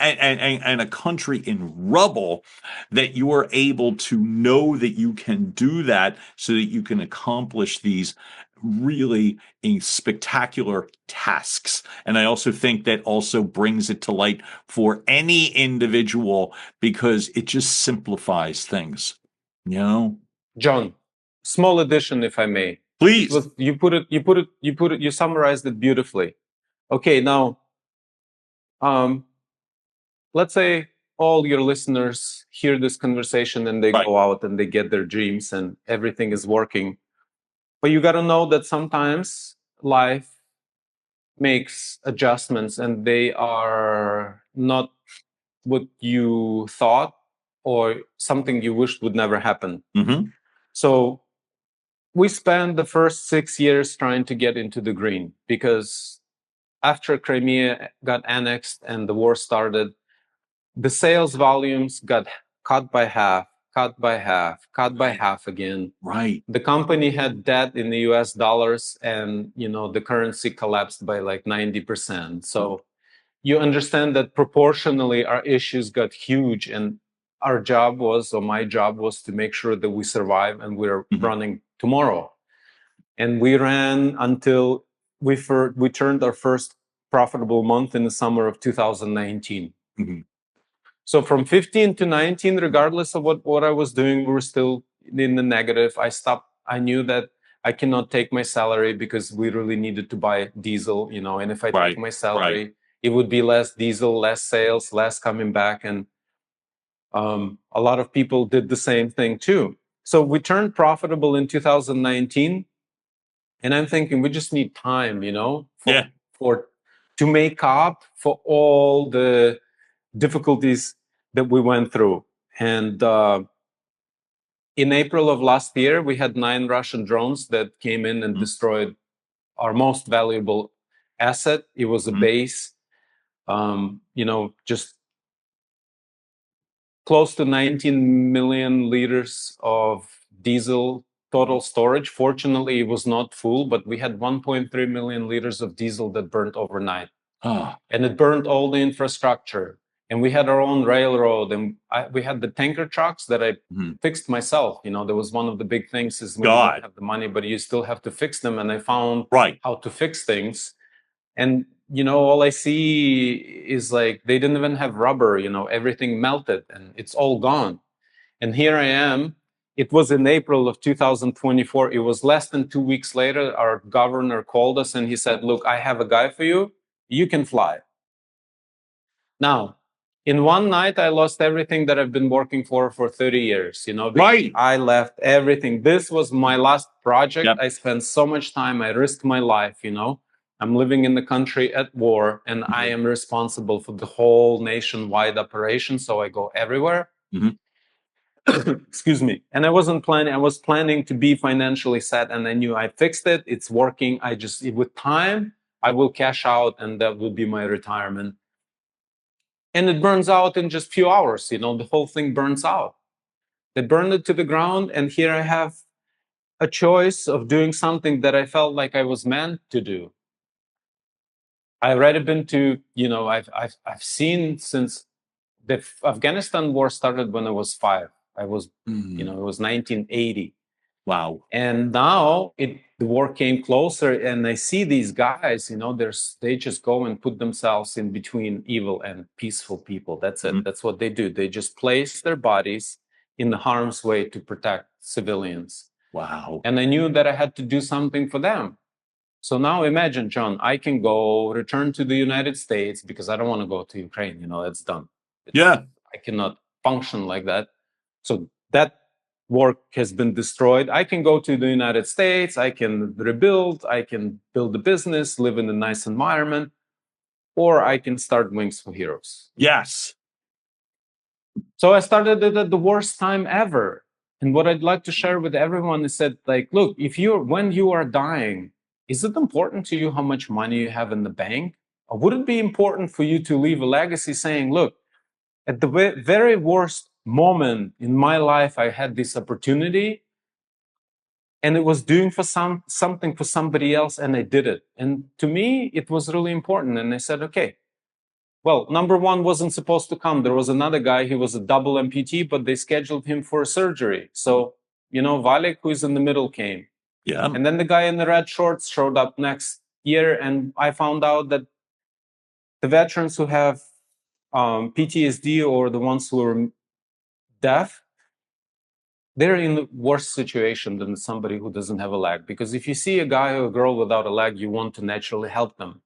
and a country in rubble, that you are able to know that you can do that so that you can accomplish these really spectacular tasks. And I also think that also brings it to light for any individual because it just simplifies things, John, small addition, if I may. Please. You summarized it beautifully. Okay, now, let's say all your listeners hear this conversation and they go out and they get their dreams and everything is working. But you got to know that sometimes life makes adjustments and they are not what you thought or something you wished would never happen. So we spent the first 6 years trying to get into the green because after Crimea got annexed and the war started, the sales volumes got cut by half, cut by half again. Right. The company had debt in the US dollars and, the currency collapsed by like 90%. So you understand that proportionally our issues got huge, and our job was, or my job was, to make sure that we survive and we're running tomorrow. And we ran until we turned our first profitable month in the summer of 2019. So from 15 to 19, regardless of what I was doing, we were still in the negative. I knew that I cannot take my salary because we really needed to buy diesel, and if I take my salary, it would be less diesel, less sales, less coming back. And a lot of people did the same thing too. So we turned profitable in 2019. And I'm thinking we just need time, to make up for all the difficulties that we went through. And in April of last year, we had 9 Russian drones that came in and destroyed our most valuable asset. It was a base, just close to 19 million liters of diesel total storage. Fortunately, it was not full, but we had 1.3 million liters of diesel that burned overnight. And it burned all the infrastructure. And we had our own railroad, and we had the tanker trucks that I fixed myself. There was one of the big things is we don't have the money, but you still have to fix them. And I found how to fix things. And, all I see is like, they didn't even have rubber, everything melted and it's all gone. And here I am. It was in April of 2024. It was less than 2 weeks later. Our governor called us and he said, look, I have a guy for you. You can fly. Now, In one night, I lost everything that I've been working for 30 years, Right. I left everything. This was my last project. Yep. I spent so much time. I risked my life, I'm living in the country at war, and I am responsible for the whole nationwide operation. So I go everywhere. Excuse me. And I wasn't planning, I was planning to be financially set, and I knew I fixed it. It's working. With time, I will cash out, and that will be my retirement. And it burns out in just few hours, the whole thing burns out. They burned it to the ground, and here I have a choice of doing something that I felt like I was meant to do. I've already been to, I've seen since the Afghanistan war started when I was 5. I was, it was 1980. Wow. And now the war came closer, and I see these guys, they just go and put themselves in between evil and peaceful people. That's it. That's what they do. They just place their bodies in the harm's way to protect civilians. Wow. And I knew that I had to do something for them. So now imagine, John, I can go return to the United States because I don't want to go to Ukraine. That's done. I cannot function like that. So that work has been destroyed. I can go to the United States. I can rebuild. I can build a business, live in a nice environment, or I can start Wings4 Heroes. Yes. So I started it at the worst time ever. And what I'd like to share with everyone is that, look, when you are dying, is it important to you how much money you have in the bank? Or would it be important for you to leave a legacy saying, look, at the very worst moment in my life, I had this opportunity, and it was doing something for somebody else, and I did it. And to me, it was really important. And I said, okay, well, number one wasn't supposed to come. There was another guy, he was a double amputee, but they scheduled him for a surgery. So, Valek, who is in the middle, came. Yeah. And then the guy in the red shorts showed up next year, and I found out that the veterans who have PTSD, or the ones who are deaf, they're in a worse situation than somebody who doesn't have a leg. Because if you see a guy or a girl without a leg, you want to naturally help them.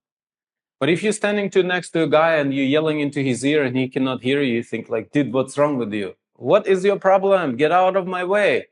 But if you're standing next to a guy and you're yelling into his ear and he cannot hear you, you think dude, what's wrong with you? What is your problem? Get out of my way.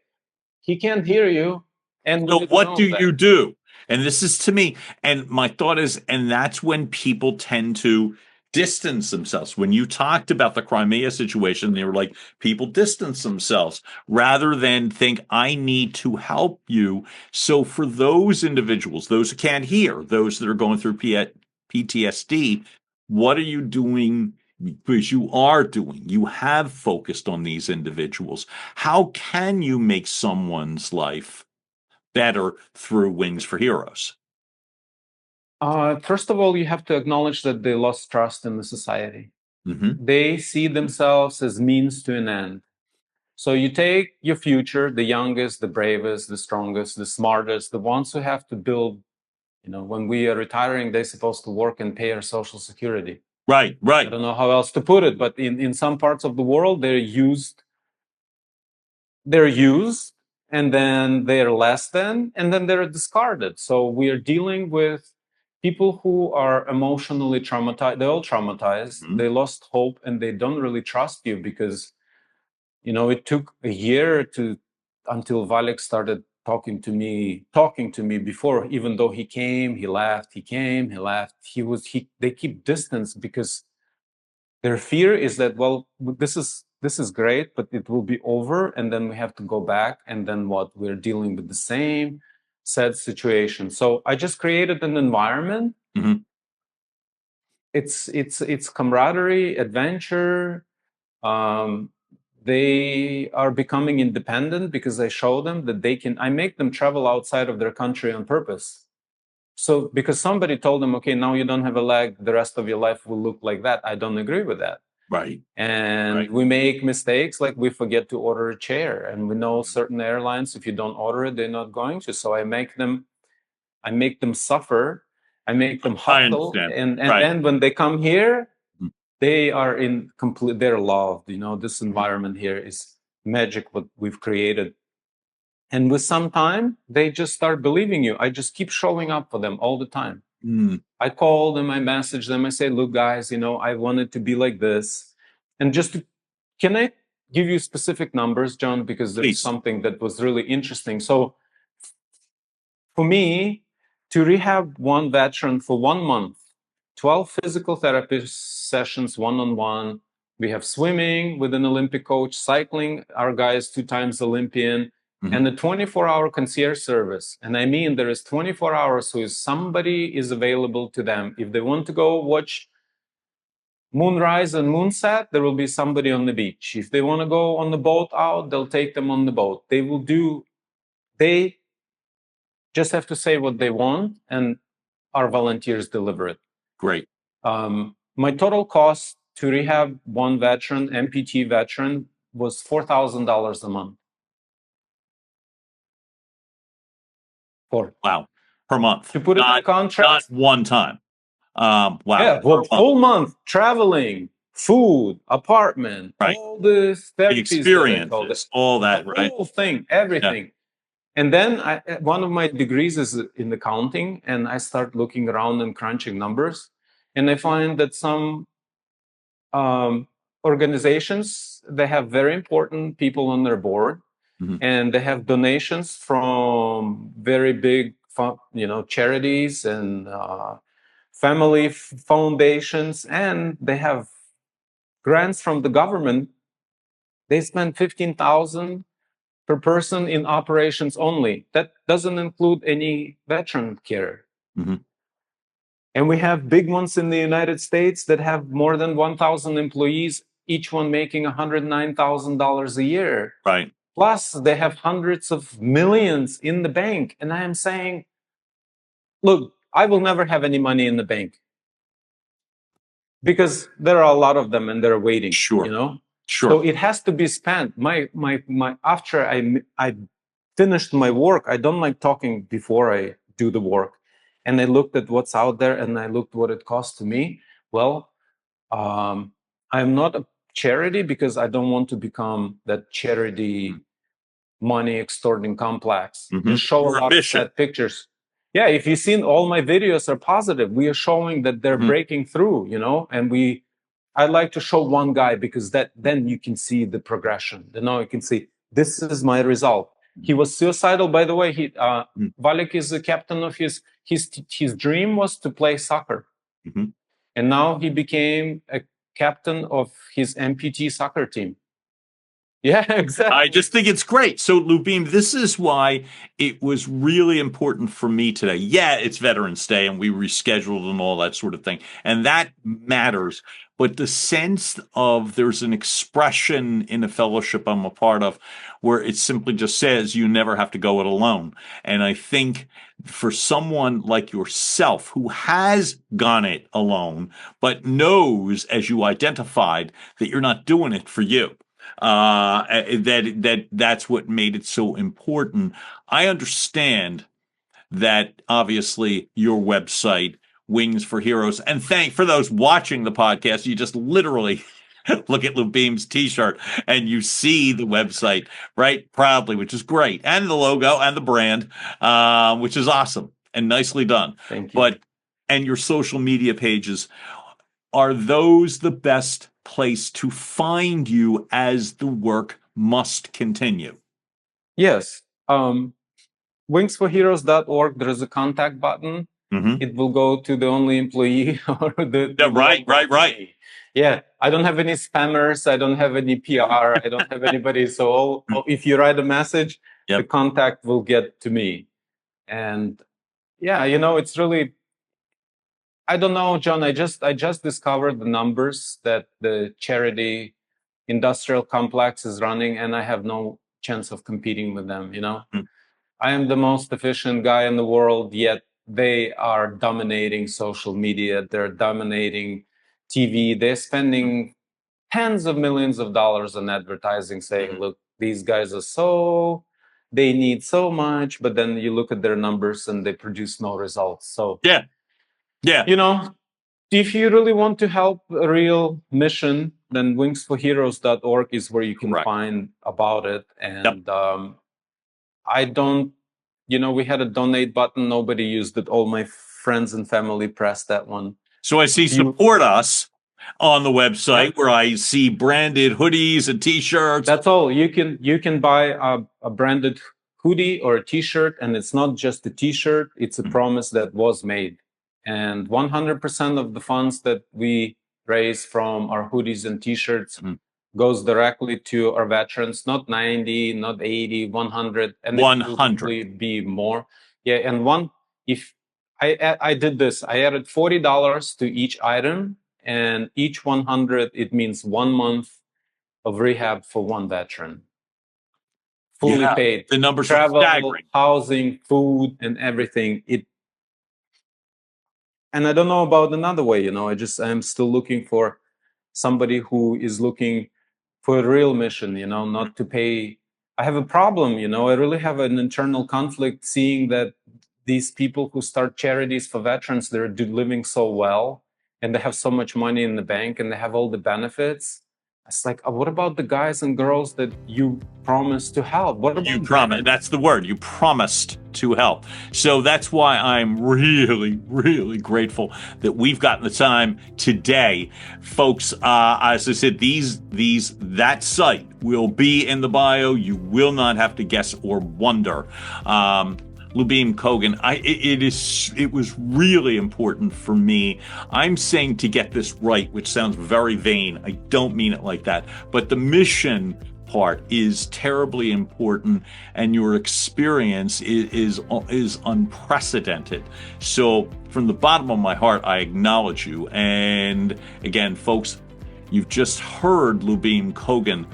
He can't hear you. And so what do you do? And this is to me, and my thought is, and that's when people tend to distance themselves. When you talked about the Crimea situation, they were like, people distance themselves rather than think, I need to help you. So for those individuals, those who can't hear, those that are going through PTSD, what are you doing? Because you have focused on these individuals. How can you make someone's life better through Wings4 Heroes? First of all, you have to acknowledge that they lost trust in the society. They see themselves as means to an end. So you take your future, the youngest, the bravest, the strongest, the smartest, the ones who have to build, when we are retiring, they're supposed to work and pay our Social Security. Right. I don't know how else to put it, but in some parts of the world, they're used, and then they're less than, and then they're discarded. So we are dealing with people who are emotionally traumatized. They're all traumatized. They lost hope, and they don't really trust you because, it took a year until Valek started talking to me before. Even though he came, he left, he came, he left. They keep distance because their fear is that, well, this is great, but it will be over, and then we have to go back, and then what? We're dealing with the same sad situation. So I just created an environment. It's camaraderie, adventure. They are becoming independent because I show them that I make them travel outside of their country on purpose. So because somebody told them, okay, now you don't have a leg, the rest of your life will look like that. I don't agree with that. Right. And we make mistakes, like we forget to order a chair. And we know certain airlines, if you don't order it, they're not going to. So I make them suffer. I make them hustle. And then when they come here, they are they're loved. This environment here is magic, what we've created. And with some time, they just start believing you. I just keep showing up for them all the time. I call them, I message them, I say, look, guys, I wanted to be like this. And can I give you specific numbers, John? Because there's Please. something that was really interesting. So for me, to rehab one veteran for 1 month, 12 physical therapy sessions, one-on-one. We have swimming with an Olympic coach, cycling, our guy is 2 times Olympian, and the 24-hour concierge service. And I mean, there is 24 hours, so somebody is available to them. If they want to go watch moonrise and moonset, there will be somebody on the beach. If they want to go on the boat out, they'll take them on the boat. They just have to say what they want, and our volunteers deliver it. Great. My total cost to rehab one veteran, MPT veteran, was $4,000 a month. Wow. Per month. To put it in contract. Not one time. Wow. Yeah, whole month, traveling, food, apartment, right. all the therapies, experiences, all that, right? Whole thing, everything. Yeah. And then one of my degrees is in accounting, and I start looking around and crunching numbers, and I find that some organizations, they have very important people on their board, and they have donations from very big, charities and family foundations, and they have grants from the government. They spend $15,000 per person in operations only. That doesn't include any veteran care. And we have big ones in the United States that have more than 1,000 employees, each one making $109,000 a year. Right. Plus, they have hundreds of millions in the bank. And I am saying, look, I will never have any money in the bank because there are a lot of them and they're waiting. Sure. Sure. So it has to be spent. After I finished my work, I don't like talking before I do the work. And I looked at what's out there and I looked what it cost to me. Well, I'm not a charity because I don't want to become that charity money extorting complex. Just show a lot of sad pictures. Yeah, if you've seen, all my videos are positive. We are showing that they're breaking through, and I like to show one guy because then you can see the progression. You can see, this is my result. He was suicidal, by the way. Valik is the captain of his dream was to play soccer. And now he became a captain of his MPT soccer team. Yeah, exactly. I just think it's great. So, Lyubim, this is why it was really important for me today. Yeah, it's Veterans Day and we rescheduled and all that sort of thing. And that matters. But the sense of there's an expression in a fellowship I'm a part of where it simply just says you never have to go it alone. And I think for someone like yourself who has gone it alone, but knows, as you identified, that you're not doing it for you, that's what made it so important. I understand that obviously your website, Wings4 Heroes, and for those watching the podcast, you just literally look at Lyubim's t-shirt and you see the website right proudly, which is great, and the logo and the brand, which is awesome and nicely done. Thank you. And your social media pages, are those the best place to find you as the work must continue? Yes. Wings4Heroes.org, there is a contact button. It will go to the only employee or the right. Yeah, I don't have any spammers. I don't have any PR. I don't have anybody. So if you write a message, the contact will get to me. And yeah, it's really, I don't know, John. I just discovered the numbers that the charity industrial complex is running, and I have no chance of competing with them. I am the most efficient guy in the world, yet they are dominating social media. They're dominating TV. They're spending tens of millions of dollars on advertising, saying, look, these guys are they need so much, but then you look at their numbers and they produce no results. So yeah. If you really want to help a real mission, then Wings4Heroes.org is where you can find about it. And I don't, we had a donate button. Nobody used it. All my friends and family pressed that one. So I see support us. on the website where I see branded hoodies and T-shirts. That's all. You can buy a branded hoodie or a T-shirt, and it's not just a T-shirt. It's a promise that was made, and 100% of the funds that we raise from our hoodies and T-shirts goes directly to our veterans. Not 90, not 80, 100, and 100 it will be more. Yeah, and if I did this, I added $40 to each item, and each 100, it means 1 month of rehab for one veteran. Fully paid. The numbers travel, are staggering. Housing, food, and everything. And I don't know about another way, I'm still looking for somebody who is looking for a real mission, not to pay. I have a problem, I really have an internal conflict seeing that these people who start charities for veterans, they're living so well, and they have so much money in the bank, and they have all the benefits. It's like, what about the guys and girls that you promised to help? What about you promised? That's the word. You promised to help. So that's why I'm really, really grateful that we've gotten the time today, folks. As I said, that site will be in the bio. You will not have to guess or wonder. Lyubim Kogan, it was really important for me. I'm saying to get this right, which sounds very vain. I don't mean it like that. But the mission part is terribly important, and your experience is unprecedented. So from the bottom of my heart, I acknowledge you. And again, folks, you've just heard Lyubim Kogan.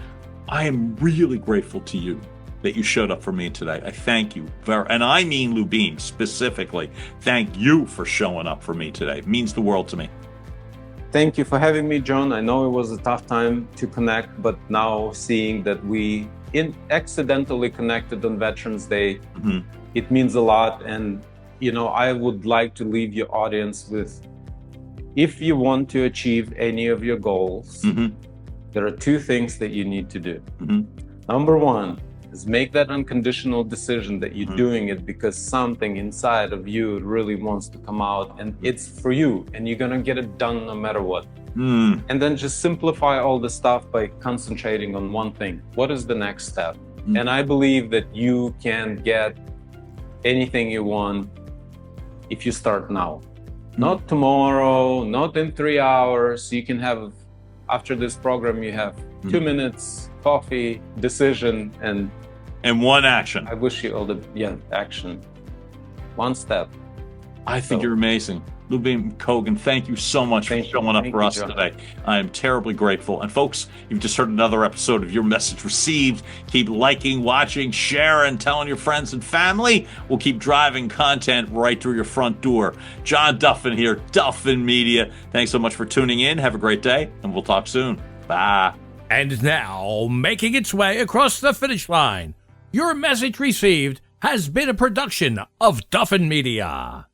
I am really grateful to you that you showed up for me today. I thank you and I mean Lyubim specifically. Thank you for showing up for me today. It means the world to me. Thank you for having me, John. I know it was a tough time to connect, but now seeing that we accidentally connected on Veterans Day, it means a lot. And, I would like to leave your audience with, if you want to achieve any of your goals, there are 2 things that you need to do. Number 1, is make that unconditional decision that you're doing it because something inside of you really wants to come out, and it's for you, and you're gonna get it done no matter what. And then just simplify all the stuff by concentrating on one thing. What is the next step? And I believe that you can get anything you want if you start now. Not tomorrow, not in 3 hours. You can have, after this program, you have 2 minutes, coffee, decision, and one action. I wish you all the action. One step. I think you're amazing. Lyubim Kogan, thank you so much for showing up for us today. I am terribly grateful. And folks, you've just heard another episode of Your Message Received. Keep liking, watching, sharing, telling your friends and family. We'll keep driving content right through your front door. John Duffin here, Duffin Media. Thanks so much for tuning in. Have a great day, and we'll talk soon. Bye. And now, making its way across the finish line, Your Message Received has been a production of Duffin Media.